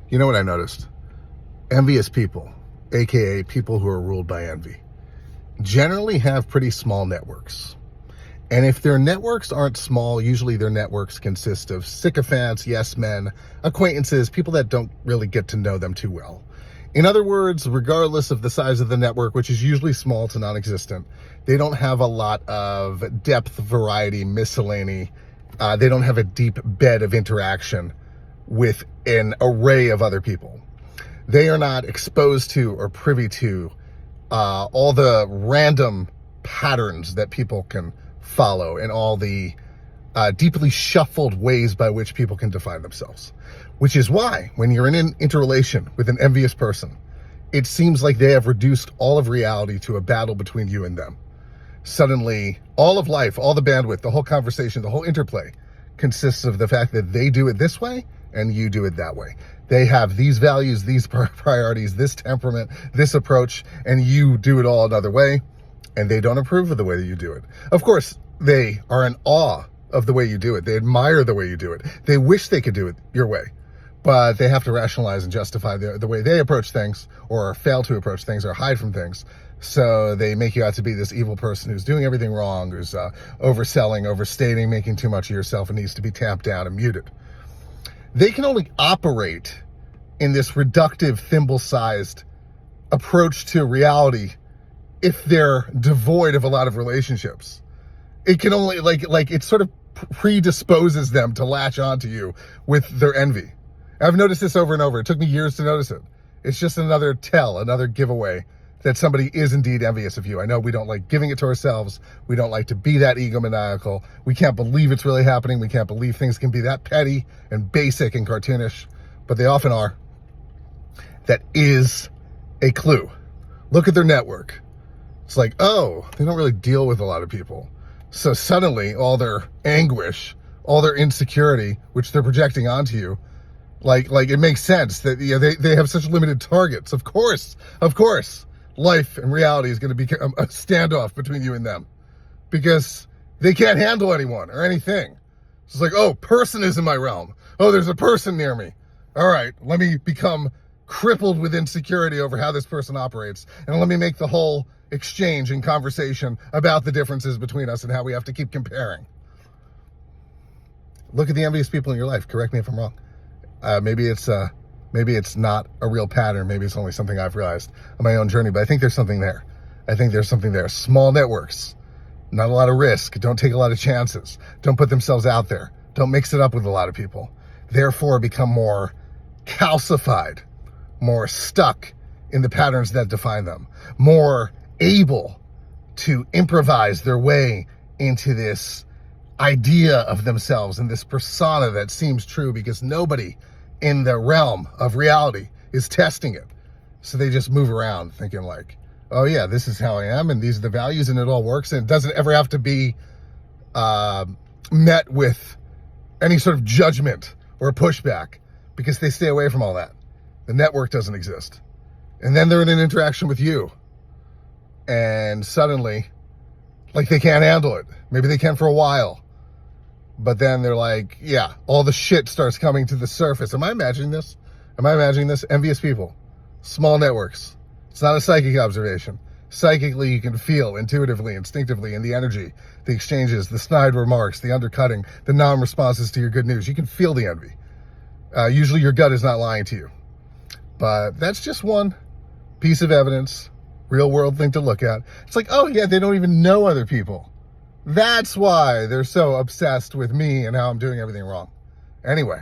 You know what I noticed? Envious people, aka people who are ruled by envy, generally have pretty small networks. And if their networks aren't small, usually their networks consist of sycophants, yes men, acquaintances, people that don't really get to know them too well. In other words, regardless of the size of the network, which is usually small to non-existent, they don't have a lot of depth, variety, miscellany. They don't have a deep bed of interaction with an array of other people. They are not exposed to or privy to all the random patterns that people can follow and all the deeply shuffled ways by which people can define themselves. Which is why, when you're in an interrelation with an envious person, it seems like they have reduced all of reality to a battle between you and them. Suddenly, all of life, all the bandwidth, the whole conversation, the whole interplay consists of the fact that they do it this way and you do it that way. They have these values, these priorities, this temperament, this approach, and you do it all another way, and they don't approve of the way that you do it. Of course, they are in awe of the way you do it. They admire the way you do it. They wish they could do it your way, but they have to rationalize and justify the way they approach things, or fail to approach things, or hide from things. So they make you out to be this evil person who's doing everything wrong, who's overselling, overstating, making too much of yourself, and needs to be tamped down and muted. They can only operate in this reductive, thimble-sized approach to reality if they're devoid of a lot of relationships. It can only, it sort of predisposes them to latch onto you with their envy. I've noticed this over and over. It took me years to notice it. It's just another tell, another giveaway that somebody is indeed envious of you. I know we don't like giving it to ourselves. We don't like to be that egomaniacal. We can't believe it's really happening. We can't believe things can be that petty and basic and cartoonish, but they often are. That is a clue. Look at their network. It's like, oh, they don't really deal with a lot of people. So suddenly all their anguish, all their insecurity, which they're projecting onto you, like it makes sense that they have such limited targets. Of course, life and reality is going to become a standoff between you and them because they can't handle anyone or anything. It's like, oh, person is in my realm. Oh, there's a person near me. All right, let me become crippled with insecurity over how this person operates, and let me make the whole exchange and conversation about the differences between us and how we have to keep comparing. Look at the envious people in your life. Correct me if I'm wrong. Maybe it's not a real pattern. Maybe it's only something I've realized on my own journey, but I think there's something there. Small networks, not a lot of risk. Don't take a lot of chances. Don't put themselves out there. Don't mix it up with a lot of people. Therefore, become more calcified, more stuck in the patterns that define them, more able to improvise their way into this idea of themselves and this persona that seems true because nobody in the realm of reality is testing it. So they just move around thinking like, oh yeah, this is how I am and these are the values and it all works, and it doesn't ever have to be met with any sort of judgment or pushback because they stay away from all that. The network doesn't exist. And then they're in an interaction with you and suddenly they can't handle it. Maybe they can for a while. But then they're like, yeah, all the shit starts coming to the surface. Am I imagining this? Envious people, small networks. It's not a psychic observation. Psychically, you can feel intuitively, instinctively in the energy, the exchanges, the snide remarks, the undercutting, the non-responses to your good news. You can feel the envy. Usually your gut is not lying to you. But that's just one piece of evidence, real world thing to look at. It's like, oh yeah, they don't even know other people. That's why they're so obsessed with me and how I'm doing everything wrong. Anyway,